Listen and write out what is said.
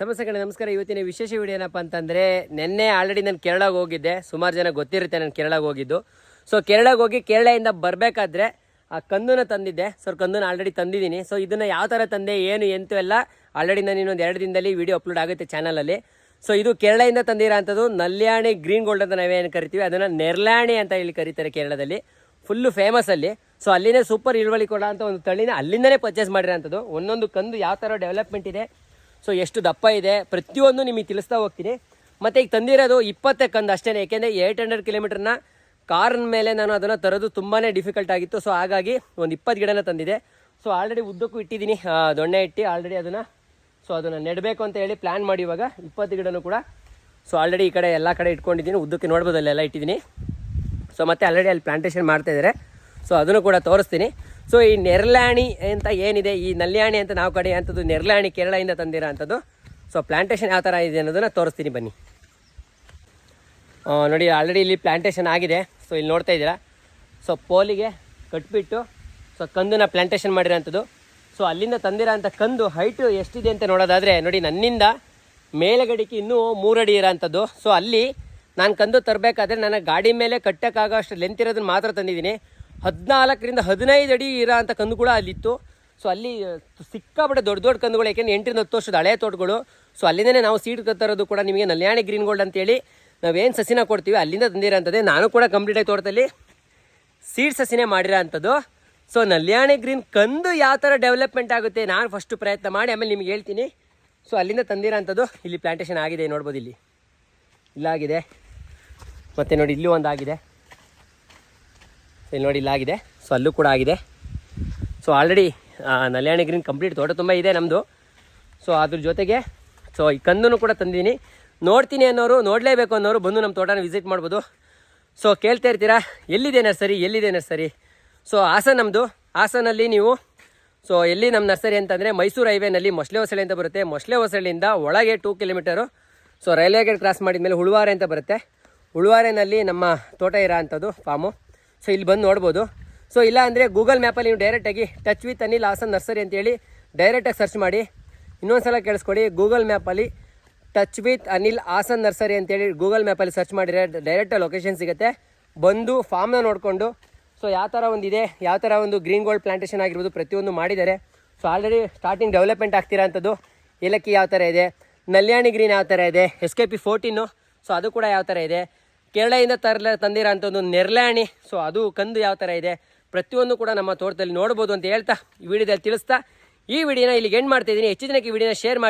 ಸಮಸ್ಯೆಗಳೇ ನಮಸ್ಕಾರ. ಇವತ್ತಿನ ವಿಶೇಷ ವಿಡಿಯೋ ಏನಪ್ಪ ಅಂತಂದರೆ, ನಿನ್ನೆ ಆಲ್ರೆಡಿ ನಾನು ಕೇರಳಕ್ಕೆ ಹೋಗಿದ್ದೆ. ಸುಮಾರು ಜನ ಗೊತ್ತಿರುತ್ತೆ ನಾನು ಕೇರಳಕ್ಕೆ ಹೋಗಿದ್ದು. ಸೊ ಕೇರಳಕ್ಕೆ ಹೋಗಿ ಕೇರಳದಿಂದ ಬರಬೇಕಾದ್ರೆ ಆ ಕಂದುನ ತಂದಿದ್ದೆ. ಸೊ ಕಂದುನ ಆಲ್ರೆಡಿ ತಂದಿದ್ದೀನಿ. ಸೊ ಇದನ್ನು ಯಾವ ಥರ ತಂದೆ ಏನು ಎಂತು ಎಲ್ಲ ಆಲ್ರೆಡಿ ನಾನು ಇನ್ನೊಂದು 2 ದಿನದಲ್ಲಿ ವಿಡಿಯೋ ಅಪ್ಲೋಡ್ ಆಗುತ್ತೆ ಚಾನಲಲ್ಲಿ. ಸೊ ಇದು ಕೇರಳದಿಂದ ತಂದಿರೋ ಅಂಥದ್ದು ನಲ್ಯಾಣಿ ಗ್ರೀನ್ ಗೋಲ್ಡ್ ಅಂತ ನಾವೇನು ಕರಿತೀವಿ, ಅದನ್ನು ನೆರ್ಲಾಣಿ ಅಂತ ಇಲ್ಲಿ ಕರೀತಾರೆ ಕೇರಳದಲ್ಲಿ. ಫುಲ್ಲು ಫೇಮಸ್ ಅಲ್ಲಿ. ಸೊ ಅಲ್ಲಿನೇ ಸೂಪರ್ ಇಳುವರಿ ಕೊಡೋ ಅಂತ ಒಂದು ತಳಿನ ಅಲ್ಲಿಂದನೇ ಪರ್ಚೇಸ್ ಮಾಡಿರೋಂಥದ್ದು. ಒಂದೊಂದು ಕಂದು ಯಾವ ಥರ ಡೆವಲಪ್ಮೆಂಟ್ ಇದೆ, ಸೊ ಎಷ್ಟು ದಪ್ಪ ಇದೆ, ಪ್ರತಿಯೊಂದು ನಿಮಗೆ ತಿಳಿಸ್ತಾ ಹೋಗ್ತೀನಿ. ಮತ್ತು ಈಗ ತಂದಿರೋದು 20 ಕಂದು ಅಷ್ಟೇ. ಏಕೆಂದರೆ 800 ಕಿಲೋಮೀಟ್ರನ್ನ ಕಾರಿನ ಮೇಲೆ ನಾನು ಅದನ್ನು ತರೋದು ತುಂಬಾ ಡಿಫಿಕಲ್ಟ್ ಆಗಿತ್ತು. ಸೊ ಹಾಗಾಗಿ ಒಂದು 20 ಗಿಡನ ತಂದಿದೆ. ಸೊ ಆಲ್ರೆಡಿ ಉದ್ದಕ್ಕೂ ಇಟ್ಟಿದ್ದೀನಿ, ದೊಣ್ಣೆ ಇಟ್ಟು ಆಲ್ರೆಡಿ ಅದನ್ನು ನೆಡಬೇಕು ಅಂತ ಹೇಳಿ ಪ್ಲ್ಯಾನ್ ಮಾಡಿ ಇವಾಗ 20 ಗಿಡನೂ ಕೂಡ ಸೊ ಆಲ್ರೆಡಿ ಈ ಕಡೆ ಎಲ್ಲ ಕಡೆ ಇಟ್ಕೊಂಡಿದ್ದೀನಿ. ಉದ್ದಕ್ಕೆ ನೋಡ್ಬೋದು ಅಲ್ಲೆಲ್ಲ ಇಟ್ಟಿದ್ದೀನಿ. ಸೊ ಮತ್ತೆ ಆಲ್ರೆಡಿ ಅಲ್ಲಿ ಪ್ಲಾಂಟೇಷನ್ ಮಾಡ್ತಾಯಿದ್ದಾರೆ. ಸೊ ಅದನ್ನು ಕೂಡ ತೋರಿಸ್ತೀನಿ. ಸೊ ಈ ನೆರ್ಲಾಣಿ ಅಂತ ಏನಿದೆ, ಈ ನಲ್ಯಾಣಿ ಅಂತ ನಾವು ಕಡೆ ಅಂಥದ್ದು ನೆರ್ಲಾಣಿ ಕೇರಳದಿಂದ ತಂದಿರೋ ಅಂಥದ್ದು. ಸೊ ಪ್ಲಾಂಟೇಷನ್ ಯಾವ ಥರ ಇದೆ ಅನ್ನೋದನ್ನು ತೋರಿಸ್ತೀನಿ ಬನ್ನಿ. ನೋಡಿ ಆಲ್ರೆಡಿ ಇಲ್ಲಿ ಪ್ಲಾಂಟೇಷನ್ ಆಗಿದೆ. ಸೊ ಇಲ್ಲಿ ನೋಡ್ತಾ ಇದ್ದೀರಾ. ಸೊ ಪೋಲಿಗೆ ಕಟ್ಬಿಟ್ಟು ಸೊ ಕಂದನ್ನ ಪ್ಲಾಂಟೇಷನ್ ಮಾಡಿರೋಂಥದ್ದು. ಸೊ ಅಲ್ಲಿಂದ ತಂದಿರೋ ಅಂಥ ಕಂದು ಹೈಟು ಎಷ್ಟಿದೆ ಅಂತ ನೋಡೋದಾದರೆ ನೋಡಿ, ನನ್ನಿಂದ ಮೇಲಗಡಿಕೆ ಇನ್ನೂ 3 ಅಡಿ ಇರೋಂಥದ್ದು. ಸೊ ಅಲ್ಲಿ ನಾನು ಕಂದು ತರಬೇಕಾದ್ರೆ ನನ್ನ ಗಾಡಿ ಮೇಲೆ ಕಟ್ಟೋಕ್ಕಾಗೋ ಅಷ್ಟು ಲೆಂತ್ ಇರೋದನ್ನ ಮಾತ್ರ ತಂದಿದ್ದೀನಿ. 14ರಿಂದ 15 ಅಡಿ ಇರೋ ಅಂಥ ಕಂದು ಕೂಡ ಅಲ್ಲಿತ್ತು. ಸೊ ಅಲ್ಲಿ ಸಿಕ್ಕಾಪಟ್ಟೆ ದೊಡ್ಡ ದೊಡ್ಡ ಕಂದುಗಳು, ಯಾಕೆಂದರೆ 8ರಿಂದ 10 ವರ್ಷದ ಹಳೆಯ ತೋಟಗಳು. ಸೊ ಅಲ್ಲಿಂದನೇ ನಾವು ಸೀಡ್ ತರೋದು ಕೂಡ ನಿಮಗೆ ನಲ್ಯಾಣಿ ಗ್ರೀನ್ ಗೋಲ್ಡ್ ಅಂತೇಳಿ ನಾವೇನು ಸಸಿನ ಕೊಡ್ತೀವಿ ಅಲ್ಲಿಂದ ತಂದಿರೋ ಅಂಥದ್ದೇ. ನಾನು ಕೂಡ ಕಂಪ್ಲೀಟಾಗಿ ತೋಟದಲ್ಲಿ ಸೀಡ್ ಸಸಿನೇ ಮಾಡಿರೋ ಅಂಥದ್ದು. ಸೊ ನಲ್ಯಾಣಿ ಗ್ರೀನ್ ಕಂದು ಯಾವ ಥರ ಡೆವಲಪ್ಮೆಂಟ್ ಆಗುತ್ತೆ ನಾನು ಫಸ್ಟು ಪ್ರಯತ್ನ ಮಾಡಿ ಆಮೇಲೆ ನಿಮ್ಗೆ ಹೇಳ್ತೀನಿ. ಸೊ ಅಲ್ಲಿಂದ ತಂದಿರೋ ಅಂಥದ್ದು ಇಲ್ಲಿ ಪ್ಲಾಂಟೇಷನ್ ಆಗಿದೆ, ನೋಡ್ಬೋದು. ಇಲ್ಲಾಗಿದೆ, ಮತ್ತು ನೋಡಿ ಇಲ್ಲೂ ಒಂದು ಆಗಿದೆ. ಇಲ್ಲಿ ನೋಡಿ ಇಲ್ಲಾಗಿದೆ. ಸೊ ಅಲ್ಲೂ ಕೂಡ ಆಗಿದೆ. ಸೊ ಆಲ್ರೆಡಿ ನಲ್ಯಾಣಿ ಗ್ರೀನ್ ಕಂಪ್ಲೀಟ್ ತೋಟ ತುಂಬ ಇದೆ ನಮ್ಮದು. ಸೊ ಅದ್ರ ಜೊತೆಗೆ ಸೊ ಈ ಕಂದನ್ನು ಕೂಡ ತಂದಿದ್ದೀನಿ. ನೋಡ್ತೀನಿ ಅನ್ನೋರು, ನೋಡಲೇಬೇಕು ಅನ್ನೋರು ಬಂದು ನಮ್ಮ ತೋಟನ ವಿಸಿಟ್ ಮಾಡ್ಬೋದು. ಸೊ ಕೇಳ್ತಾ ಇರ್ತೀರಾ ಎಲ್ಲಿದೆ ನರ್ಸರಿ. ಸೊ ಹಾಸನ ನಮ್ಮದು. ಹಾಸನಲ್ಲಿ ನೀವು ಸೊ ಎಲ್ಲಿ ನಮ್ಮ ನರ್ಸರಿ ಅಂತಂದರೆ ಮೈಸೂರು ಹೈವೇನಲ್ಲಿ ಮೊಸಳೆ ಹೊಸಳ್ಳಿ ಅಂತ ಬರುತ್ತೆ. ಮೊಸಳೆ ಹೊಸಳ್ಳಿಯಿಂದ ಒಳಗೆ 2 kilometre. So railway gate cross ಮಾಡಿದ ಮೇಲೆ ಉಳುವಾರೆ ಅಂತ ಬರುತ್ತೆ. ಉಳುವಾರೆನಲ್ಲಿ ನಮ್ಮ ತೋಟ ಇರೋ ಅಂಥದ್ದು ಫಾರ್ಮು. ಸೊ ಇಲ್ಲಿ ಬಂದು ನೋಡ್ಬೋದು. ಸೊ ಇಲ್ಲ ಅಂದರೆ ಗೂಗಲ್ ಮ್ಯಾಪಲ್ಲಿ ನೀವು ಡೈರೆಕ್ಟಾಗಿ touch with Anil Hassan nursery ಅಂತೇಳಿ ಡೈರೆಕ್ಟಾಗಿ ಸರ್ಚ್ ಮಾಡಿ. ಇನ್ನೊಂದು ಸಲ ಕೇಳಿಸ್ಕೊಡಿ, ಗೂಗಲ್ ಮ್ಯಾಪಲ್ಲಿ touch with Anil Hassan nursery ಅಂತೇಳಿ ಗೂಗಲ್ ಮ್ಯಾಪಲ್ಲಿ ಸರ್ಚ್ ಮಾಡಿದರೆ ಡೈರೆಕ್ಟಾಗಿ ಲೊಕೇಶನ್ ಸಿಗುತ್ತೆ. ಬಂದು ಫಾರ್ಮ್ನ ನೋಡಿಕೊಂಡು ಸೊ ಯಾವ ಥರ ಒಂದಿದೆ, ಯಾವ ಥರ ಒಂದು ಗ್ರೀನ್ ಗೋಲ್ಡ್ ಪ್ಲಾಂಟೇಷನ್ ಆಗಿರ್ಬೋದು ಪ್ರತಿಯೊಂದು ಮಾಡಿದ್ದಾರೆ. ಸೊ ಆಲ್ರೆಡಿ ಸ್ಟಾರ್ಟಿಂಗ್ ಡೆವಲಪ್ಮೆಂಟ್ ಆಗ್ತಿರೋ ಅಂಥದ್ದು. ಏಲಕ್ಕಿ ಯಾವ ಥರ ಇದೆ, ನಲ್ಯಾಣಿ ಗ್ರೀನ್ ಯಾವ ಥರ ಇದೆ, SKP 14 ಸೊ ಅದು ಕೂಡ ಯಾವ ಥರ ಇದೆ, ಕೇರಳದಿಂದ ತಂದಿರೋ ಅಂಥದ್ದು ನೆರ್ಲಾಣಿ ಸೊ ಅದು ಕಂದು ಯಾವ ಥರ ಇದೆ, ಪ್ರತಿಯೊಂದು ಕೂಡ ನಮ್ಮ ತೋಟದಲ್ಲಿ ನೋಡ್ಬೋದು ಅಂತ ಹೇಳ್ತಾ ಈ ವಿಡಿಯೋದಲ್ಲಿ ತಿಳಿಸ್ತಾ ಈ ವಿಡಿಯೋನ ಇಲ್ಲಿಗೆ ಎಂಡ್ ಮಾಡ್ತಾಯಿದ್ದೀನಿ. ಹೆಚ್ಚು ಜನಕ್ಕೆ ಈ ವಿಡಿಯೋನ ಶೇರ್ ಮಾಡಿ.